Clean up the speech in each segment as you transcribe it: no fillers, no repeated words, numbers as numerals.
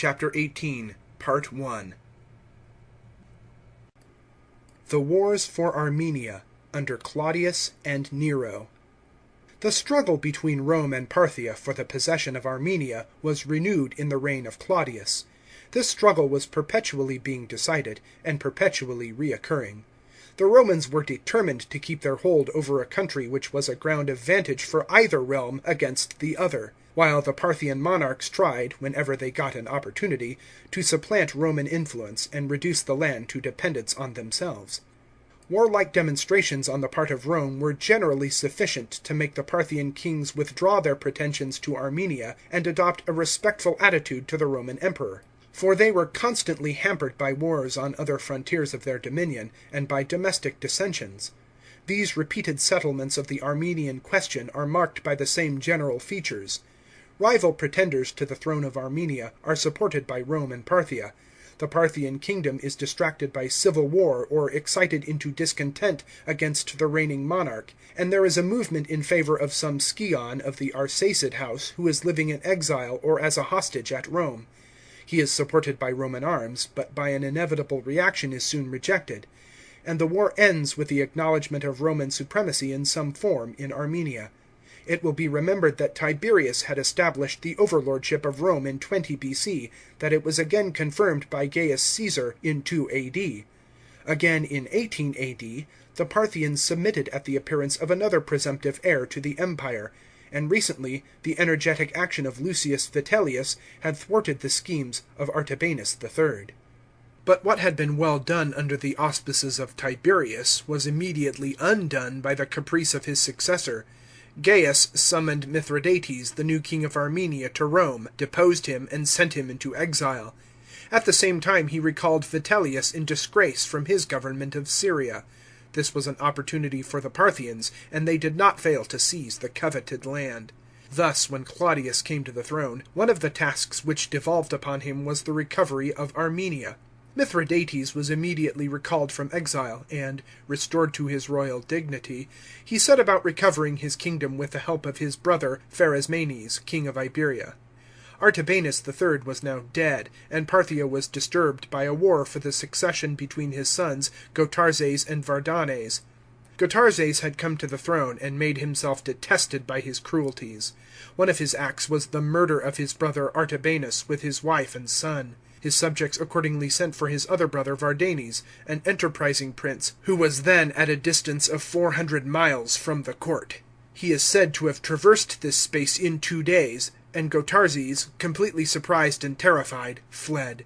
Chapter 18, Part 1. The Wars for Armenia, under Claudius and Nero. The struggle between Rome and Parthia for the possession of Armenia was renewed in the reign of Claudius. This struggle was perpetually being decided, and perpetually reoccurring. The Romans were determined to keep their hold over a country which was a ground of vantage for either realm against the other, while the Parthian monarchs tried, whenever they got an opportunity, to supplant Roman influence and reduce the land to dependence on themselves. Warlike demonstrations on the part of Rome were generally sufficient to make the Parthian kings withdraw their pretensions to Armenia and adopt a respectful attitude to the Roman emperor. For they were constantly hampered by wars on other frontiers of their dominion, and by domestic dissensions. These repeated settlements of the Armenian question are marked by the same general features. Rival pretenders to the throne of Armenia are supported by Rome and Parthia. The Parthian kingdom is distracted by civil war or excited into discontent against the reigning monarch, and there is a movement in favour of some scion of the Arsacid house who is living in exile or as a hostage at Rome. He is supported by Roman arms, but by an inevitable reaction is soon rejected, and the war ends with the acknowledgment of Roman supremacy in some form in Armenia. It will be remembered that Tiberius had established the overlordship of Rome in 20 B.C., that it was again confirmed by Gaius Caesar in 2 A.D. Again, in 18 A.D., the Parthians submitted at the appearance of another presumptive heir to the empire, and recently the energetic action of Lucius Vitellius had thwarted the schemes of Artabanus III. But what had been well done under the auspices of Tiberius was immediately undone by the caprice of his successor. Gaius summoned Mithridates, the new king of Armenia, to Rome, deposed him, and sent him into exile. At the same time he recalled Vitellius in disgrace from his government of Syria. This was an opportunity for the Parthians, and they did not fail to seize the coveted land. Thus, when Claudius came to the throne, one of the tasks which devolved upon him was the recovery of Armenia. Mithridates was immediately recalled from exile, and, restored to his royal dignity, he set about recovering his kingdom with the help of his brother Pharasmanes, king of Iberia. Artabanus III was now dead, and Parthia was disturbed by a war for the succession between his sons Gotarzes and Vardanes. Gotarzes had come to the throne, and made himself detested by his cruelties. One of his acts was the murder of his brother Artabanus with his wife and son. His subjects accordingly sent for his other brother Vardanes, an enterprising prince, who was then at a distance of 400 miles from the court. He is said to have traversed this space in 2 days, and Gotarzes, completely surprised and terrified, fled.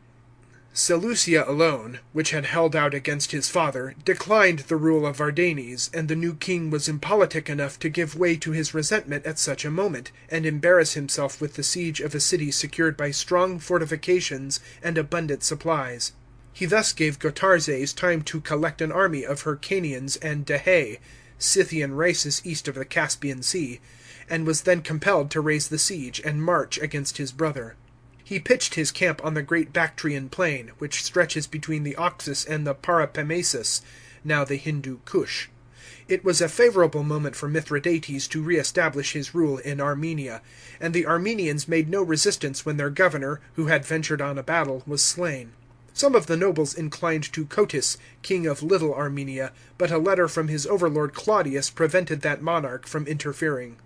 Seleucia alone, which had held out against his father, declined the rule of Vardanes, and the new king was impolitic enough to give way to his resentment at such a moment, and embarrass himself with the siege of a city secured by strong fortifications and abundant supplies. He thus gave Gotarzes time to collect an army of Hyrcanians and Dahae, Scythian races east of the Caspian Sea, and was then compelled to raise the siege and march against his brother. He pitched his camp on the great Bactrian plain, which stretches between the Oxus and the Parapamesus, now the Hindu Kush. It was a favourable moment for Mithridates to re-establish his rule in Armenia, and the Armenians made no resistance when their governor, who had ventured on a battle, was slain. Some of the nobles inclined to Cotys, king of Little Armenia, but a letter from his overlord Claudius prevented that monarch from interfering.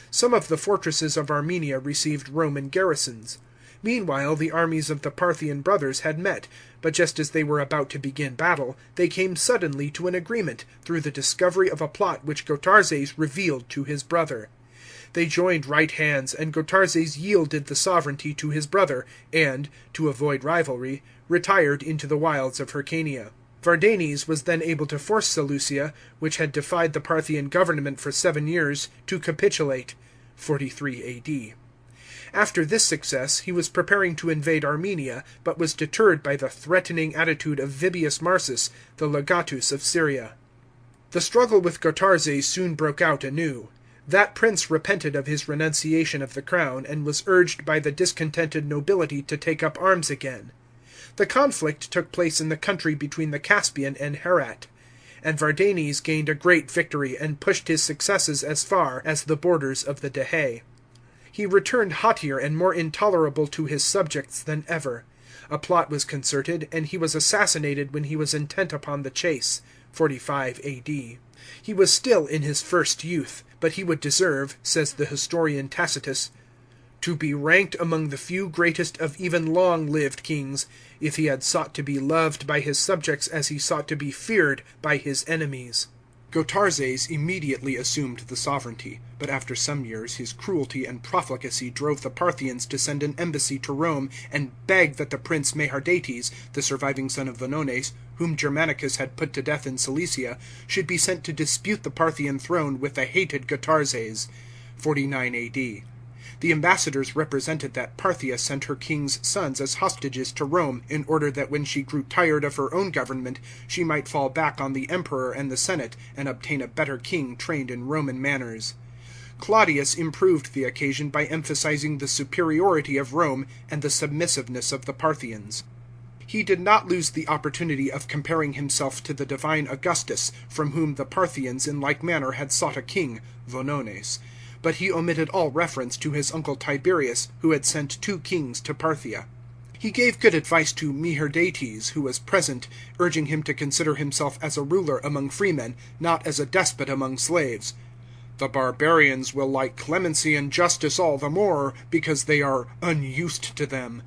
Some of the fortresses of Armenia received Roman garrisons. Meanwhile the armies of the Parthian brothers had met, but just as they were about to begin battle, they came suddenly to an agreement, through the discovery of a plot which Gotarzes revealed to his brother. They joined right hands, and Gotarzes yielded the sovereignty to his brother, and, to avoid rivalry, retired into the wilds of Hyrcania. Vardanes was then able to force Seleucia, which had defied the Parthian government for 7 years, to capitulate. 43 A.D. After this success, he was preparing to invade Armenia, but was deterred by the threatening attitude of Vibius Marsus, the legatus of Syria. The struggle with Gotarzes soon broke out anew. That prince repented of his renunciation of the crown, and was urged by the discontented nobility to take up arms again. The conflict took place in the country between the Caspian and Herat, and Vardanes gained a great victory, and pushed his successes as far as the borders of the Dahae. He returned haughtier and more intolerable to his subjects than ever. A plot was concerted, and he was assassinated when he was intent upon the chase (45 A.D.). He was still in his first youth, but he would deserve, says the historian Tacitus, to be ranked among the few greatest of even long-lived kings, if he had sought to be loved by his subjects as he sought to be feared by his enemies. Gotarzes immediately assumed the sovereignty, but after some years his cruelty and profligacy drove the Parthians to send an embassy to Rome and beg that the prince Meherdates, the surviving son of Vonones, whom Germanicus had put to death in Cilicia, should be sent to dispute the Parthian throne with the hated Gotarzes (49 A.D.). The ambassadors represented that Parthia sent her king's sons as hostages to Rome in order that when she grew tired of her own government she might fall back on the emperor and the senate, and obtain a better king trained in Roman manners. Claudius improved the occasion by emphasizing the superiority of Rome and the submissiveness of the Parthians. He did not lose the opportunity of comparing himself to the divine Augustus, from whom the Parthians in like manner had sought a king (Vonones), but he omitted all reference to his uncle Tiberius, who had sent 2 kings to Parthia. He gave good advice to Meherdates, who was present, urging him to consider himself as a ruler among freemen, not as a despot among slaves. "The barbarians will like clemency and justice all the more, because they are unused to them."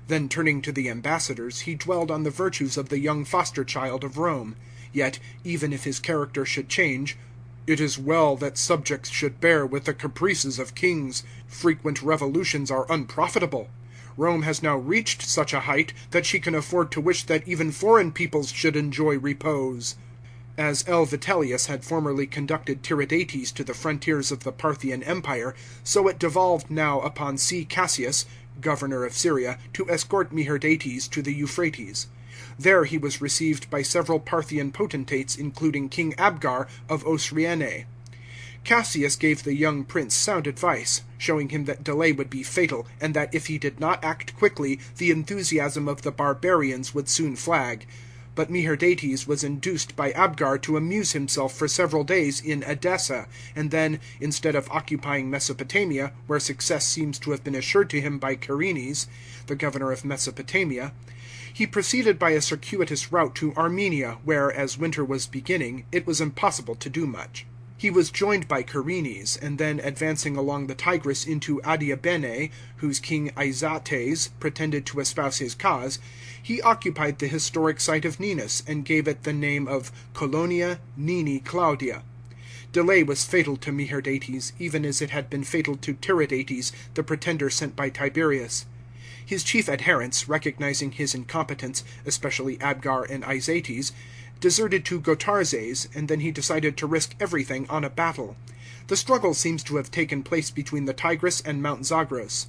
Then turning to the ambassadors, he dwelled on the virtues of the young foster child of Rome. Yet, even if his character should change, "It is well that subjects should bear with the caprices of kings. Frequent revolutions are unprofitable. Rome has now reached such a height that she can afford to wish that even foreign peoples should enjoy repose." As L. Vitellius had formerly conducted Tiridates to the frontiers of the Parthian empire, so it devolved now upon C. Cassius, governor of Syria, to escort Meherdates to the Euphrates. There he was received by several Parthian potentates, including King Abgar of Osroene. Cassius gave the young prince sound advice, showing him that delay would be fatal, and that if he did not act quickly, the enthusiasm of the barbarians would soon flag. But Meherdates was induced by Abgar to amuse himself for several days in Edessa, and then, instead of occupying Mesopotamia, where success seems to have been assured to him by Carenes, the governor of Mesopotamia, he proceeded by a circuitous route to Armenia, where, as winter was beginning, it was impossible to do much. He was joined by Carenes, and then advancing along the Tigris into Adiabene, whose king Isates pretended to espouse his cause, he occupied the historic site of Ninus, and gave it the name of Colonia Nini Claudia. Delay was fatal to Meherdates, even as it had been fatal to Tiridates, the pretender sent by Tiberius. His chief adherents, recognizing his incompetence, especially Abgar and Isates, deserted to Gotarzes, and then he decided to risk everything on a battle. The struggle seems to have taken place between the Tigris and Mount Zagros.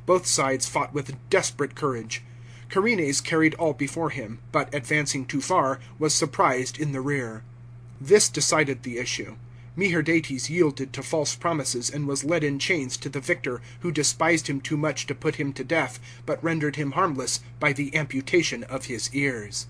Both sides fought with desperate courage. Carenes carried all before him, but, advancing too far, was surprised in the rear. This decided the issue. Meherdates yielded to false promises, and was led in chains to the victor, who despised him too much to put him to death, but rendered him harmless by the amputation of his ears.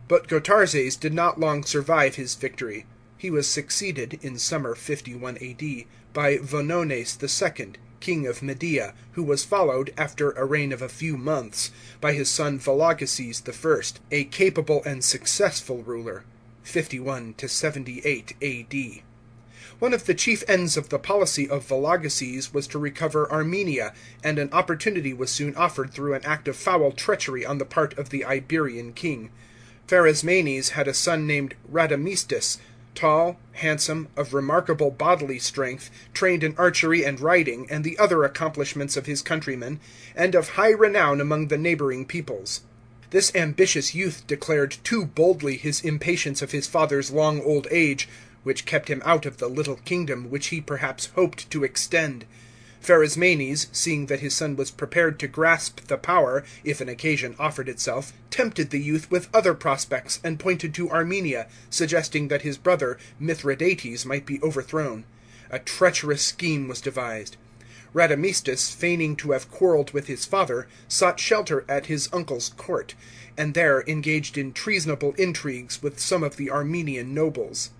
But Gotarzes did not long survive his victory. He was succeeded, in summer 51 A.D., by Vonones II., king of Media, who was followed, after a reign of a few months, by his son Vologases I., a capable and successful ruler, 51 to 78 A.D. One of the chief ends of the policy of Vologases was to recover Armenia, and an opportunity was soon offered through an act of foul treachery on the part of the Iberian king. Pharasmanes had a son named Radamistus, tall, handsome, of remarkable bodily strength, trained in archery and riding, and the other accomplishments of his countrymen, and of high renown among the neighbouring peoples. This ambitious youth declared too boldly his impatience of his father's long old age, which kept him out of the little kingdom which he perhaps hoped to extend. Pharasmanes, seeing that his son was prepared to grasp the power, if an occasion offered itself, tempted the youth with other prospects, and pointed to Armenia, suggesting that his brother Mithridates might be overthrown. A treacherous scheme was devised. Radamistus, feigning to have quarrelled with his father, sought shelter at his uncle's court, and there engaged in treasonable intrigues with some of the Armenian nobles.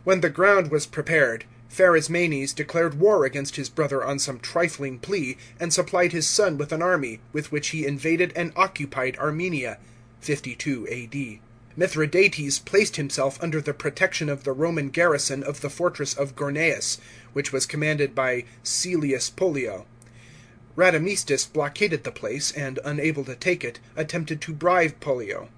When the ground was prepared, Pharasmanes declared war against his brother on some trifling plea, and supplied his son with an army, with which he invaded and occupied Armenia (52 A.D.). Mithridates placed himself under the protection of the Roman garrison of the fortress of Gorneus, which was commanded by Caelius Pollio. Radamistus blockaded the place, and, unable to take it, attempted to bribe Pollio.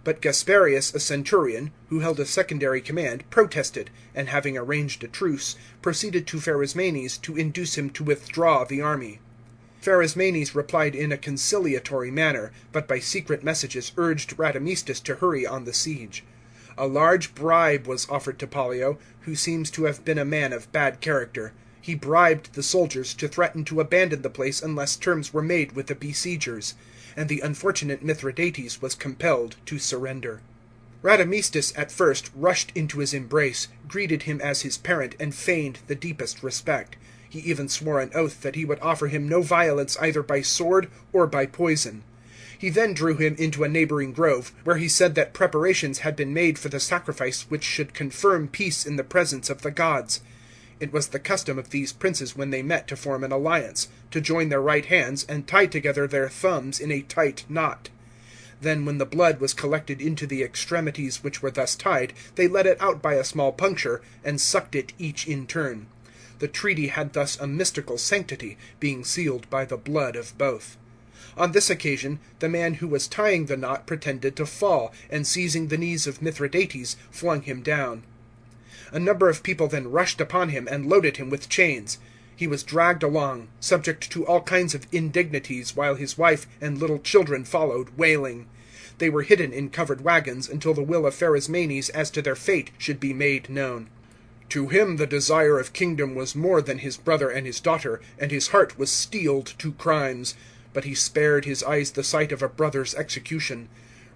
But Gasparius, a centurion, who held a secondary command, protested, and having arranged a truce, proceeded to Pharasmanes to induce him to withdraw the army. Pharasmanes replied in a conciliatory manner, but by secret messages urged Radamistus to hurry on the siege. A large bribe was offered to Pollio, who seems to have been a man of bad character. He bribed the soldiers to threaten to abandon the place unless terms were made with the besiegers, and the unfortunate Mithridates was compelled to surrender. Radamistus at first rushed into his embrace, greeted him as his parent, and feigned the deepest respect. He even swore an oath that he would offer him no violence either by sword or by poison. He then drew him into a neighbouring grove, where he said that preparations had been made for the sacrifice which should confirm peace in the presence of the gods. It was the custom of these princes when they met to form an alliance, to join their right hands and tie together their thumbs in a tight knot. Then, when the blood was collected into the extremities which were thus tied, they let it out by a small puncture, and sucked it each in turn. The treaty had thus a mystical sanctity, being sealed by the blood of both. On this occasion, the man who was tying the knot pretended to fall, and seizing the knees of Mithridates, flung him down. A number of people then rushed upon him and loaded him with chains. He was dragged along, subject to all kinds of indignities, while his wife and little children followed, wailing. They were hidden in covered wagons until the will of Pharasmanes as to their fate should be made known. To him the desire of kingdom was more than his brother and his daughter, and his heart was steeled to crimes. But he spared his eyes the sight of a brother's execution.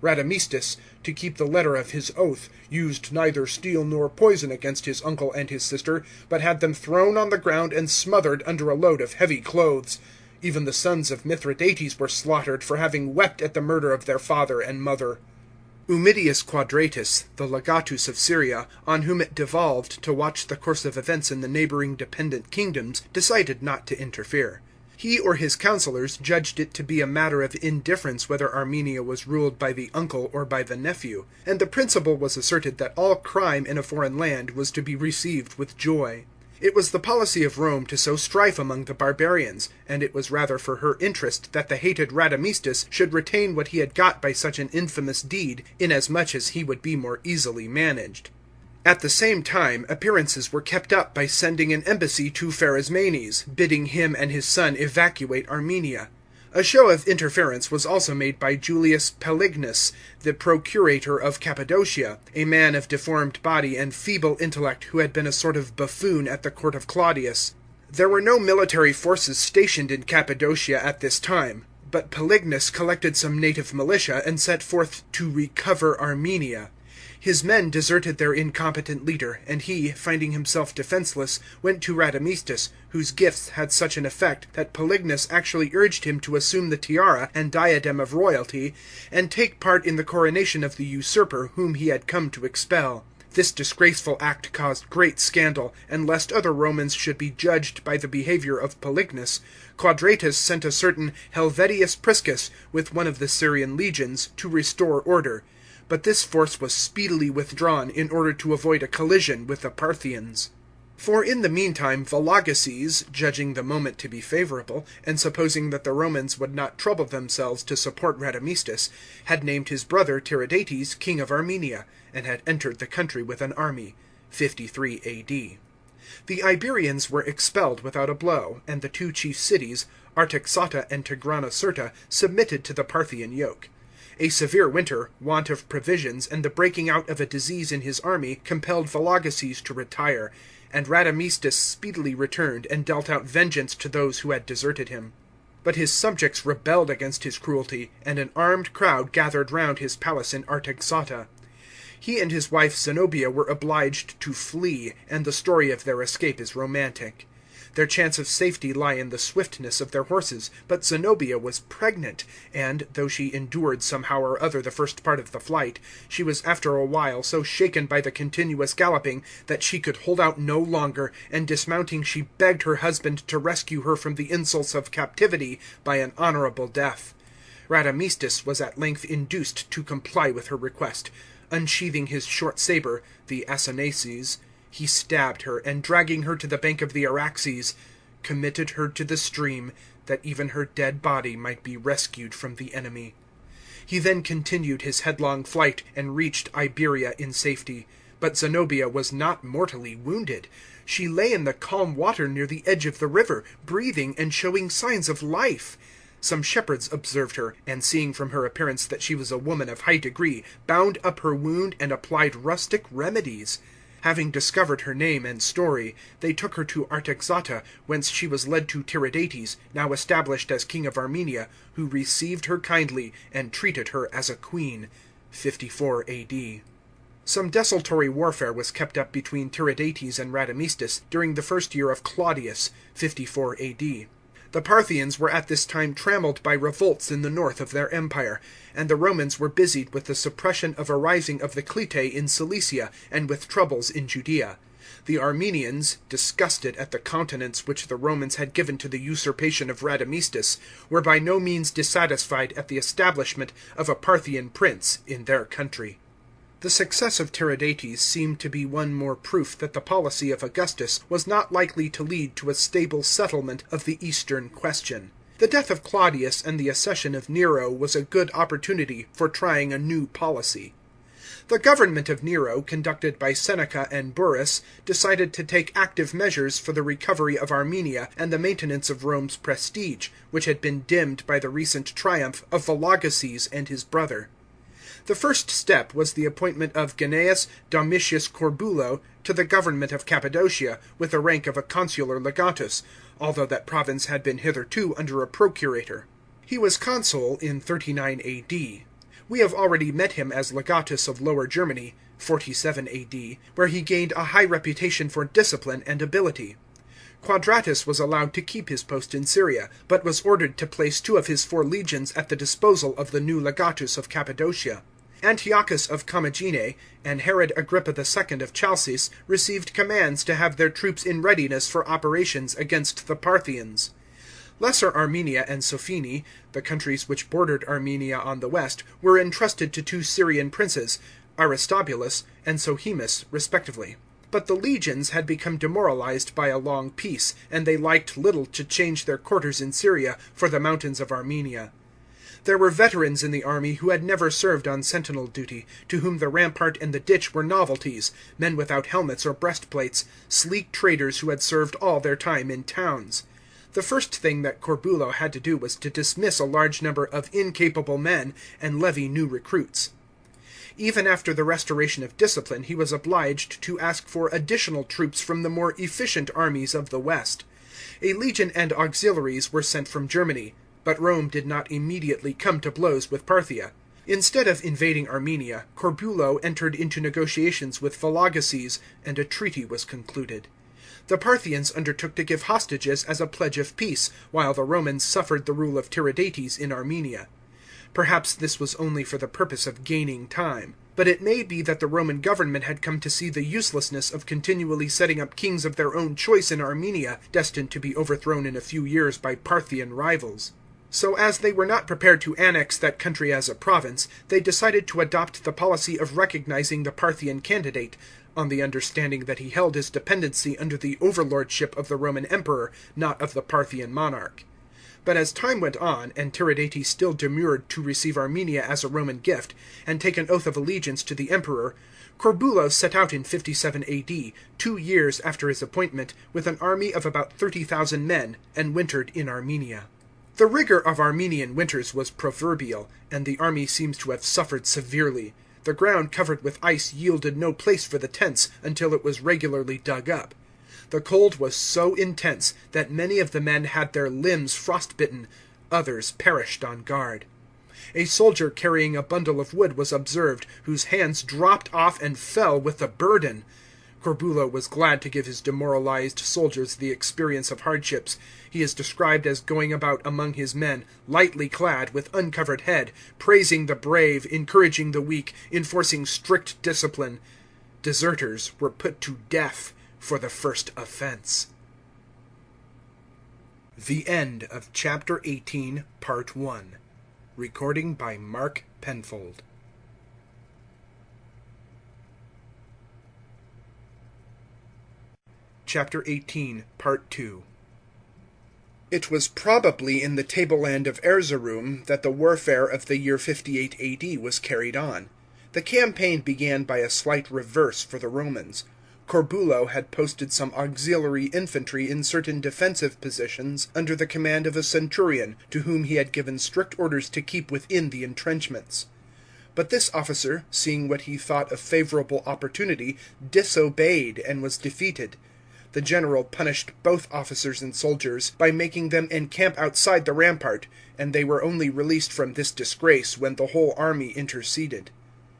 Radamistus, to keep the letter of his oath, used neither steel nor poison against his uncle and his sister, but had them thrown on the ground and smothered under a load of heavy clothes. Even the sons of Mithridates were slaughtered for having wept at the murder of their father and mother. Ummidius Quadratus, the legatus of Syria, on whom it devolved to watch the course of events in the neighbouring dependent kingdoms, decided not to interfere. He or his councillors judged it to be a matter of indifference whether Armenia was ruled by the uncle or by the nephew, and the principle was asserted that all crime in a foreign land was to be received with joy. It was the policy of Rome to sow strife among the barbarians, and it was rather for her interest that the hated Radamistus should retain what he had got by such an infamous deed, inasmuch as he would be more easily managed. At the same time, appearances were kept up by sending an embassy to Pharasmanes, bidding him and his son evacuate Armenia. A show of interference was also made by Julius Pelignus, the procurator of Cappadocia, a man of deformed body and feeble intellect who had been a sort of buffoon at the court of Claudius. There were no military forces stationed in Cappadocia at this time, but Pelignus collected some native militia and set forth to recover Armenia. His men deserted their incompetent leader, and he, finding himself defenceless, went to Radamistus, whose gifts had such an effect that Pelignus actually urged him to assume the tiara and diadem of royalty, and take part in the coronation of the usurper whom he had come to expel. This disgraceful act caused great scandal, and lest other Romans should be judged by the behaviour of Pelignus, Quadratus sent a certain Helvidius Priscus with one of the Syrian legions to restore order. But this force was speedily withdrawn in order to avoid a collision with the Parthians. For in the meantime Vologeses, judging the moment to be favourable, and supposing that the Romans would not trouble themselves to support Radamistus, had named his brother Tiridates king of Armenia, and had entered the country with an army. 53 A.D. The Iberians were expelled without a blow, and the two chief cities, Artaxata and Tigranocerta, submitted to the Parthian yoke. A severe winter, want of provisions, and the breaking out of a disease in his army compelled Vologeses to retire, and Radamistus speedily returned and dealt out vengeance to those who had deserted him. But his subjects rebelled against his cruelty, and an armed crowd gathered round his palace in Artaxata. He and his wife Zenobia were obliged to flee, and the story of their escape is romantic. Their chance of safety lay in the swiftness of their horses, but Zenobia was pregnant, and, though she endured somehow or other the first part of the flight, she was after a while so shaken by the continuous galloping that she could hold out no longer, and dismounting she begged her husband to rescue her from the insults of captivity by an honourable death. Radamistus was at length induced to comply with her request. Unsheathing his short sabre, the Anabasis, he stabbed her, and dragging her to the bank of the Araxes, committed her to the stream, that even her dead body might be rescued from the enemy. He then continued his headlong flight, and reached Iberia in safety. But Zenobia was not mortally wounded. She lay in the calm water near the edge of the river, breathing and showing signs of life. Some shepherds observed her, and seeing from her appearance that she was a woman of high degree, bound up her wound and applied rustic remedies. Having discovered her name and story, they took her to Artaxata, whence she was led to Tiridates, now established as king of Armenia, who received her kindly, and treated her as a queen. 54 A.D. Some desultory warfare was kept up between Tiridates and Radamistus during the first year of Claudius, 54 A.D. The Parthians were at this time trammelled by revolts in the north of their empire, and the Romans were busied with the suppression of a rising of the Clitae in Cilicia, and with troubles in Judea. The Armenians, disgusted at the countenance which the Romans had given to the usurpation of Radamistus, were by no means dissatisfied at the establishment of a Parthian prince in their country. The success of Tiridates seemed to be one more proof that the policy of Augustus was not likely to lead to a stable settlement of the Eastern question. The death of Claudius and the accession of Nero was a good opportunity for trying a new policy. The government of Nero, conducted by Seneca and Burrus, decided to take active measures for the recovery of Armenia and the maintenance of Rome's prestige, which had been dimmed by the recent triumph of Vologases and his brother. The first step was the appointment of Gnaeus Domitius Corbulo to the government of Cappadocia, with the rank of a consular legatus, although that province had been hitherto under a procurator. He was consul in 39 A.D. We have already met him as legatus of Lower Germany, 47 A.D., where he gained a high reputation for discipline and ability. Quadratus was allowed to keep his post in Syria, but was ordered to place 2 of his 4 legions at the disposal of the new legatus of Cappadocia. Antiochus of Commagene and Herod Agrippa II of Chalcis received commands to have their troops in readiness for operations against the Parthians. Lesser Armenia and Sophene, the countries which bordered Armenia on the west, were entrusted to 2 Syrian princes, Aristobulus and Sohemus, respectively. But the legions had become demoralized by a long peace, and they liked little to change their quarters in Syria for the mountains of Armenia. There were veterans in the army who had never served on sentinel duty, to whom the rampart and the ditch were novelties, men without helmets or breastplates, sleek traders who had served all their time in towns. The first thing that Corbulo had to do was to dismiss a large number of incapable men and levy new recruits. Even after the restoration of discipline, he was obliged to ask for additional troops from the more efficient armies of the west. A legion and auxiliaries were sent from Germany, but Rome did not immediately come to blows with Parthia. Instead of invading Armenia, Corbulo entered into negotiations with Vologases, and a treaty was concluded. The Parthians undertook to give hostages as a pledge of peace, while the Romans suffered the rule of Tiridates in Armenia. Perhaps this was only for the purpose of gaining time. But it may be that the Roman government had come to see the uselessness of continually setting up kings of their own choice in Armenia, destined to be overthrown in a few years by Parthian rivals. So as they were not prepared to annex that country as a province, they decided to adopt the policy of recognizing the Parthian candidate, on the understanding that he held his dependency under the overlordship of the Roman emperor, not of the Parthian monarch. But as time went on, and Tiridates still demurred to receive Armenia as a Roman gift, and take an oath of allegiance to the emperor, Corbulo set out in 57 A.D., 2 years after his appointment, with an army of about 30,000 men, and wintered in Armenia. The rigour of Armenian winters was proverbial, and the army seems to have suffered severely. The ground covered with ice yielded no place for the tents until it was regularly dug up. The cold was so intense that many of the men had their limbs frostbitten, others perished on guard. A soldier carrying a bundle of wood was observed, whose hands dropped off and fell with the burden. Corbulo was glad to give his demoralized soldiers the experience of hardships. He is described as going about among his men, lightly clad, with uncovered head, praising the brave, encouraging the weak, enforcing strict discipline. Deserters were put to death for the first offense. The end of Chapter 18, Part 1. Recording by Mark Penfold. Chapter 18, Part 2. It was probably in the tableland of Erzurum that the warfare of the year 58 AD was carried on. The campaign began by a slight reverse for the Romans. Corbulo had posted some auxiliary infantry in certain defensive positions under the command of a centurion, to whom he had given strict orders to keep within the entrenchments. But this officer, seeing what he thought a favourable opportunity, disobeyed and was defeated. The general punished both officers and soldiers by making them encamp outside the rampart, and they were only released from this disgrace when the whole army interceded.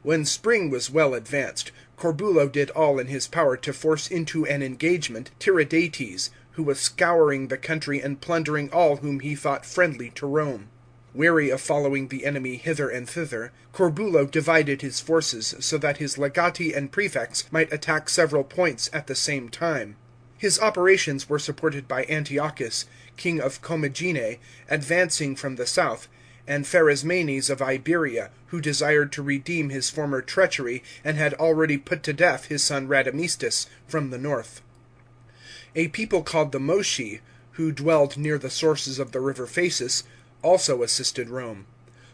When spring was well advanced, Corbulo did all in his power to force into an engagement Tiridates, who was scouring the country and plundering all whom he thought friendly to Rome. Weary of following the enemy hither and thither, Corbulo divided his forces so that his legati and prefects might attack several points at the same time. His operations were supported by Antiochus, king of Commagene, advancing from the south, and Pharasmanes of Iberia, who desired to redeem his former treachery, and had already put to death his son Radamistus, from the north. A people called the Moshi, who dwelled near the sources of the river Phasis, also assisted Rome.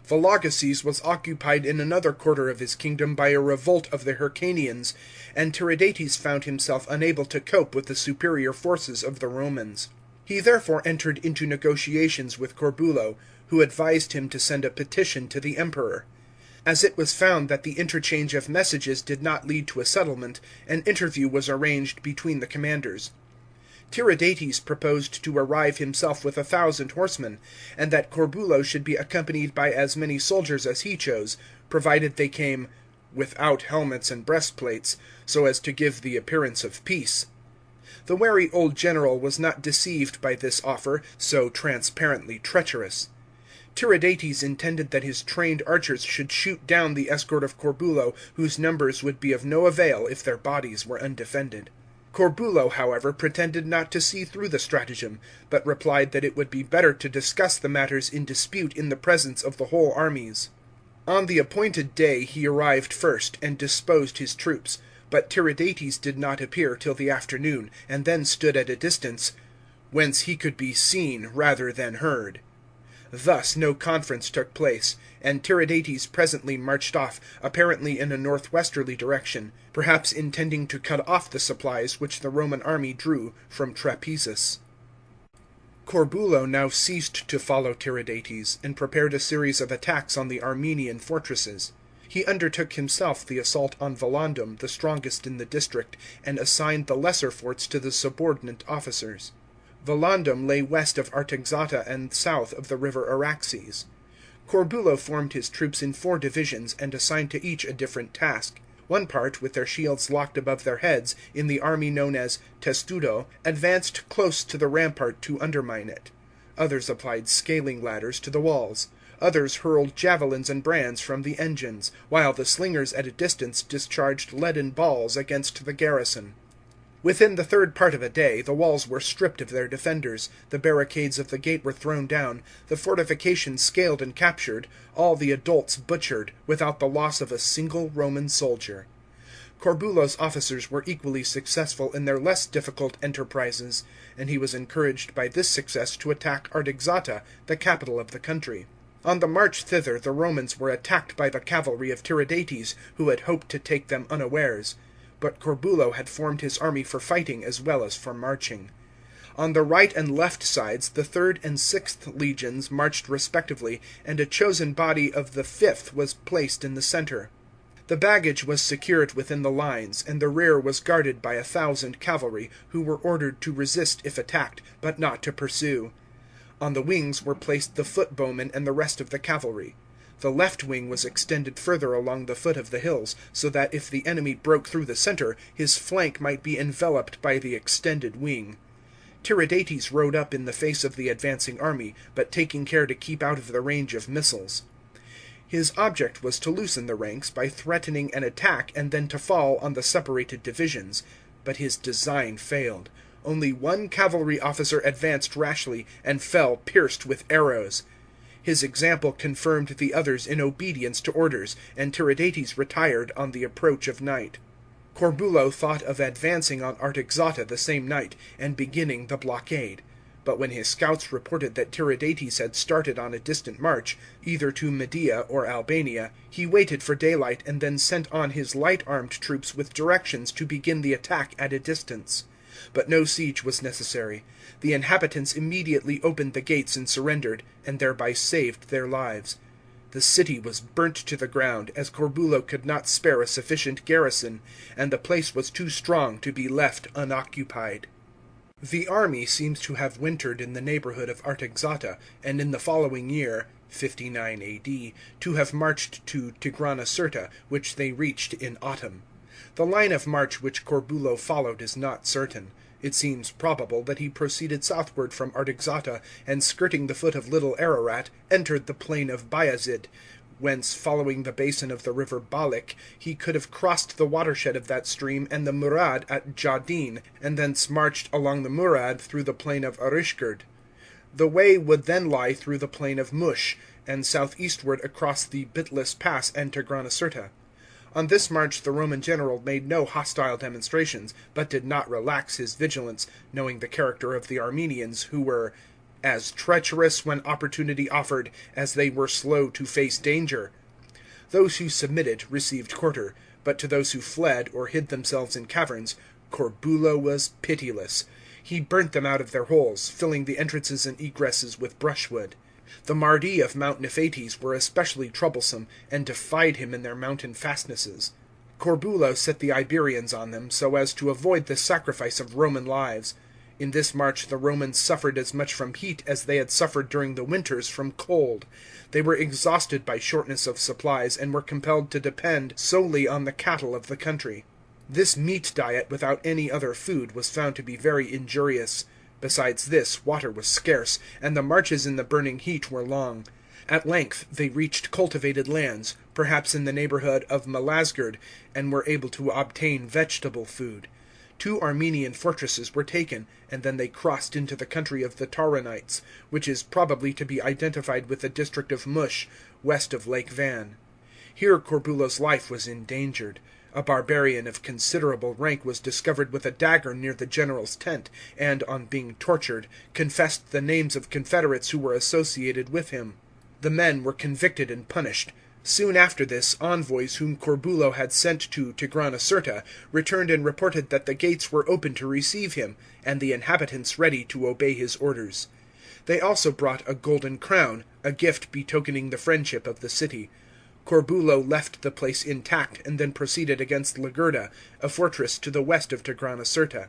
Vologases was occupied in another quarter of his kingdom by a revolt of the Hyrcanians, and Tiridates found himself unable to cope with the superior forces of the Romans. He therefore entered into negotiations with Corbulo, who advised him to send a petition to the emperor. As it was found that the interchange of messages did not lead to a settlement, an interview was arranged between the commanders. Tiridates proposed to arrive himself with 1,000 horsemen, and that Corbulo should be accompanied by as many soldiers as he chose, provided they came without helmets and breastplates, so as to give the appearance of peace. The wary old general was not deceived by this offer, so transparently treacherous. Tiridates intended that his trained archers should shoot down the escort of Corbulo, whose numbers would be of no avail if their bodies were undefended. Corbulo, however, pretended not to see through the stratagem, but replied that it would be better to discuss the matters in dispute in the presence of the whole armies. On the appointed day he arrived first, and disposed his troops, but Tiridates did not appear till the afternoon, and then stood at a distance, whence he could be seen rather than heard. Thus no conference took place, and Tiridates presently marched off, apparently in a northwesterly direction, perhaps intending to cut off the supplies which the Roman army drew from Trapezus. Corbulo now ceased to follow Tiridates, and prepared a series of attacks on the Armenian fortresses. He undertook himself the assault on Volandum, the strongest in the district, and assigned the lesser forts to the subordinate officers. Volandum lay west of Artaxata and south of the river Araxes. Corbulo formed his troops in 4 divisions, and assigned to each a different task. One part, with their shields locked above their heads, in the army known as testudo, advanced close to the rampart to undermine it. Others applied scaling ladders to the walls. Others hurled javelins and brands from the engines, while the slingers at a distance discharged leaden balls against the garrison. Within the 3rd part of a day, the walls were stripped of their defenders, the barricades of the gate were thrown down, the fortifications scaled and captured, all the adults butchered, without the loss of a single Roman soldier. Corbulo's officers were equally successful in their less difficult enterprises, and he was encouraged by this success to attack Artaxata, the capital of the country. On the march thither the Romans were attacked by the cavalry of Tiridates, who had hoped to take them unawares. But Corbulo had formed his army for fighting as well as for marching. On the right and left sides the 3rd and 6th legions marched respectively, and a chosen body of the 5th was placed in the centre. The baggage was secured within the lines, and the rear was guarded by 1,000 cavalry, who were ordered to resist if attacked, but not to pursue. On the wings were placed the foot bowmen and the rest of the cavalry. The left wing was extended further along the foot of the hills, so that if the enemy broke through the centre, his flank might be enveloped by the extended wing. Tiridates rode up in the face of the advancing army, but taking care to keep out of the range of missiles. His object was to loosen the ranks by threatening an attack and then to fall on the separated divisions. But his design failed. Only one cavalry officer advanced rashly, and fell pierced with arrows. His example confirmed the others in obedience to orders, and Tiridates retired on the approach of night. Corbulo thought of advancing on Artaxata the same night, and beginning the blockade. But when his scouts reported that Tiridates had started on a distant march, either to Media or Albania, he waited for daylight and then sent on his light-armed troops with directions to begin the attack at a distance. But no siege was necessary. The inhabitants immediately opened the gates and surrendered, and thereby saved their lives. The city was burnt to the ground, as Corbulo could not spare a sufficient garrison, and the place was too strong to be left unoccupied. The army seems to have wintered in the neighbourhood of Artaxata, and in the following year, 59 A.D., to have marched to Tigranocerta, which they reached in autumn. The line of march which Corbulo followed is not certain. It seems probable that he proceeded southward from Artaxata, and skirting the foot of Little Ararat, entered the plain of Bayazid, whence, following the basin of the river Balik, he could have crossed the watershed of that stream and the Murad at Jadin, and thence marched along the Murad through the plain of Arishgerd. The way would then lie through the plain of Mush, and southeastward across the Bitlis Pass and Tigranocerta. On this march the Roman general made no hostile demonstrations, but did not relax his vigilance, knowing the character of the Armenians, who were as treacherous when opportunity offered, as they were slow to face danger. Those who submitted received quarter, but to those who fled or hid themselves in caverns, Corbulo was pitiless. He burnt them out of their holes, filling the entrances and egresses with brushwood. The Mardi of Mount Nephates were especially troublesome, and defied him in their mountain fastnesses. Corbulo set the Iberians on them, so as to avoid the sacrifice of Roman lives. In this march the Romans suffered as much from heat as they had suffered during the winters from cold. They were exhausted by shortness of supplies, and were compelled to depend solely on the cattle of the country. This meat diet without any other food was found to be very injurious. Besides this, water was scarce, and the marches in the burning heat were long. At length they reached cultivated lands, perhaps in the neighbourhood of Malazgird, and were able to obtain vegetable food. 2 Armenian fortresses were taken, and then they crossed into the country of the Tauronites, which is probably to be identified with the district of Mush, west of Lake Van. Here Corbulo's life was endangered. A barbarian of considerable rank was discovered with a dagger near the general's tent, and, on being tortured, confessed the names of confederates who were associated with him. The men were convicted and punished. Soon after this, envoys whom Corbulo had sent to Tigranocerta returned and reported that the gates were open to receive him, and the inhabitants ready to obey his orders. They also brought a golden crown, a gift betokening the friendship of the city. Corbulo left the place intact, and then proceeded against Ligurda, a fortress to the west of Tigranocerta.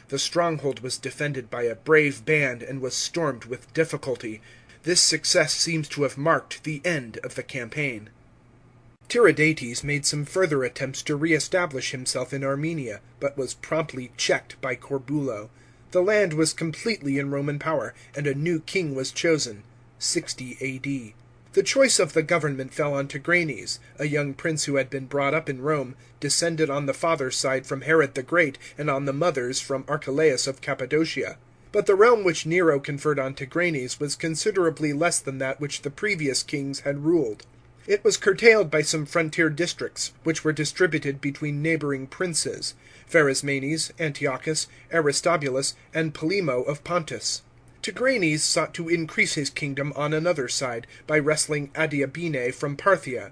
The stronghold was defended by a brave band, and was stormed with difficulty. This success seems to have marked the end of the campaign. Tiridates made some further attempts to re-establish himself in Armenia, but was promptly checked by Corbulo. The land was completely in Roman power, and a new king was chosen, 60 A.D. The choice of the government fell on Tigranes, a young prince who had been brought up in Rome, descended on the father's side from Herod the Great, and on the mother's from Archelaus of Cappadocia. But the realm which Nero conferred on Tigranes was considerably less than that which the previous kings had ruled. It was curtailed by some frontier districts, which were distributed between neighbouring princes, Pharasmanes, Antiochus, Aristobulus, and Polemo of Pontus. Tigranes sought to increase his kingdom on another side, by wresting Adiabene from Parthia.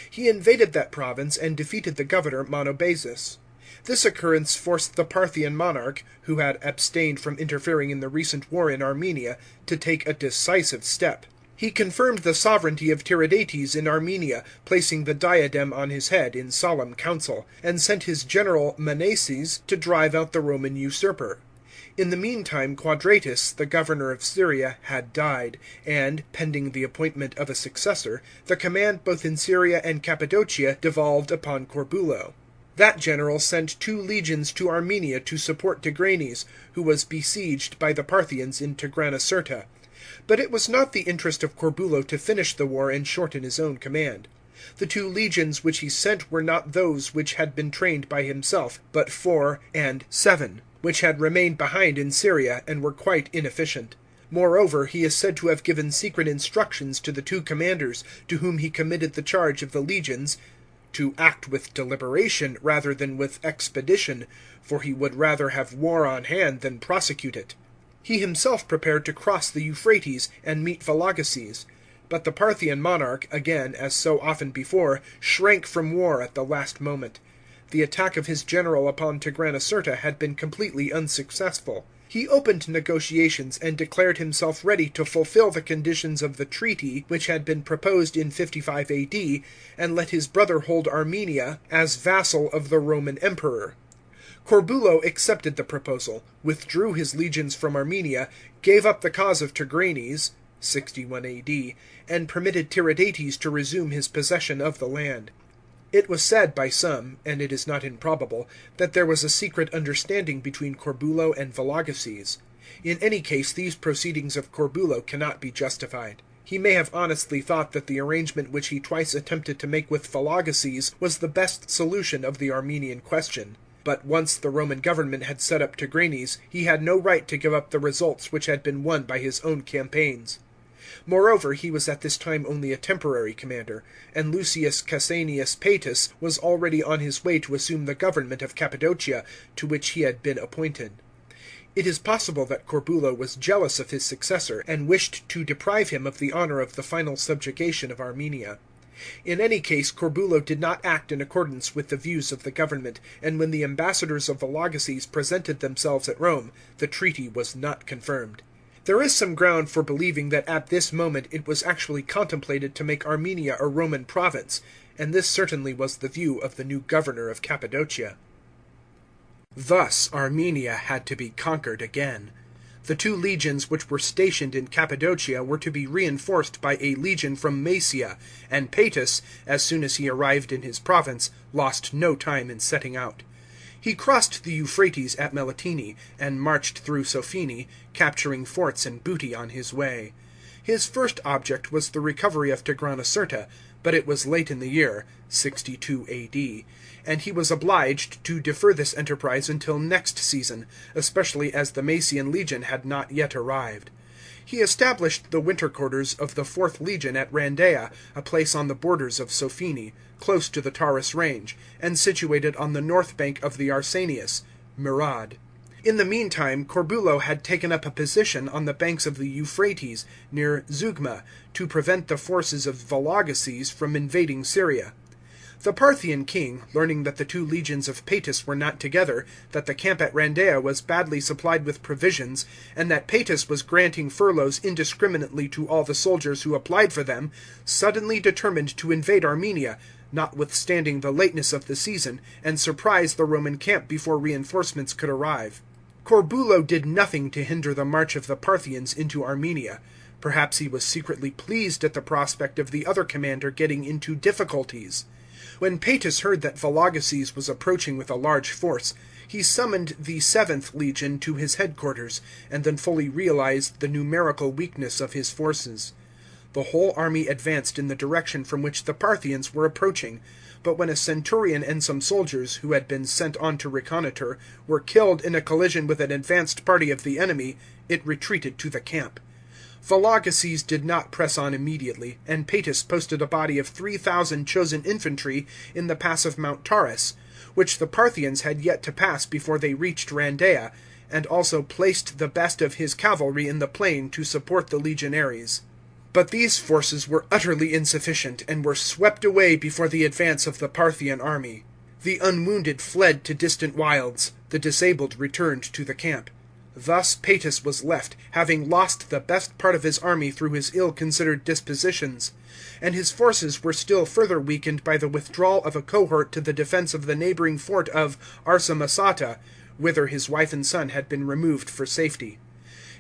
He invaded that province and defeated the governor Monobazus. This occurrence forced the Parthian monarch, who had abstained from interfering in the recent war in Armenia, to take a decisive step. He confirmed the sovereignty of Tiridates in Armenia, placing the diadem on his head in solemn council, and sent his general Menaces to drive out the Roman usurper. In the meantime Quadratus, the governor of Syria, had died, and, pending the appointment of a successor, the command both in Syria and Cappadocia devolved upon Corbulo. That general sent 2 legions to Armenia to support Tigranes, who was besieged by the Parthians in Tigranocerta. But it was not the interest of Corbulo to finish the war and shorten his own command. The 2 legions which he sent were not those which had been trained by himself, but 4 and 7, which had remained behind in Syria, and were quite inefficient. Moreover, he is said to have given secret instructions to the 2 commanders, to whom he committed the charge of the legions, to act with deliberation rather than with expedition, for he would rather have war on hand than prosecute it. He himself prepared to cross the Euphrates and meet Vologases. But the Parthian monarch, again, as so often before, shrank from war at the last moment. The attack of his general upon Tigranocerta had been completely unsuccessful. He opened negotiations and declared himself ready to fulfill the conditions of the treaty which had been proposed in 55 A.D., and let his brother hold Armenia as vassal of the Roman emperor. Corbulo accepted the proposal, withdrew his legions from Armenia, gave up the cause of Tigranes (61 A.D.), and permitted Tiridates to resume his possession of the land. It was said by some, and it is not improbable, that there was a secret understanding between Corbulo and Vologases. In any case, these proceedings of Corbulo cannot be justified. He may have honestly thought that the arrangement which he twice attempted to make with Vologases was the best solution of the Armenian question. But once the Roman government had set up Tigranes, he had no right to give up the results which had been won by his own campaigns. Moreover, he was at this time only a temporary commander, and Lucius Cassanius Paetus was already on his way to assume the government of Cappadocia, to which he had been appointed. It is possible that Corbulo was jealous of his successor, and wished to deprive him of the honour of the final subjugation of Armenia. In any case, Corbulo did not act in accordance with the views of the government, and when the ambassadors of Vologases presented themselves at Rome, the treaty was not confirmed. There is some ground for believing that at this moment it was actually contemplated to make Armenia a Roman province, and this certainly was the view of the new governor of Cappadocia. Thus Armenia had to be conquered again. The 2 legions which were stationed in Cappadocia were to be reinforced by a legion from Maesia, and Paetus, as soon as he arrived in his province, lost no time in setting out. He crossed the Euphrates at Melitene, and marched through Sophene, capturing forts and booty on his way. His first object was the recovery of Tigranocerta, but it was late in the year (62 A.D.), and he was obliged to defer this enterprise until next season, especially as the Maesian legion had not yet arrived. He established the winter quarters of the 4th Legion at Rhandaea, a place on the borders of Sophene, close to the Taurus range, and situated on the north bank of the Arsanius (Murad). In the meantime, Corbulo had taken up a position on the banks of the Euphrates, near Zeugma, to prevent the forces of Vologases from invading Syria. The Parthian king, learning that the 2 legions of Paetus were not together, that the camp at Rhandaea was badly supplied with provisions, and that Paetus was granting furloughs indiscriminately to all the soldiers who applied for them, suddenly determined to invade Armenia, notwithstanding the lateness of the season, and surprise the Roman camp before reinforcements could arrive. Corbulo did nothing to hinder the march of the Parthians into Armenia. Perhaps he was secretly pleased at the prospect of the other commander getting into difficulties. When Paetus heard that Vologases was approaching with a large force, he summoned the 7th Legion to his headquarters, and then fully realized the numerical weakness of his forces. The whole army advanced in the direction from which the Parthians were approaching, but when a centurion and some soldiers, who had been sent on to reconnoitre, were killed in a collision with an advanced party of the enemy, it retreated to the camp. Vologases did not press on immediately, and Paetus posted a body of 3,000 chosen infantry in the pass of Mount Taurus, which the Parthians had yet to pass before they reached Rhandaea, and also placed the best of his cavalry in the plain to support the legionaries. But these forces were utterly insufficient, and were swept away before the advance of the Parthian army. The unwounded fled to distant wilds, the disabled returned to the camp. Thus Paetus was left, having lost the best part of his army through his ill-considered dispositions, and his forces were still further weakened by the withdrawal of a cohort to the defence of the neighbouring fort of Arsamosata, whither his wife and son had been removed for safety.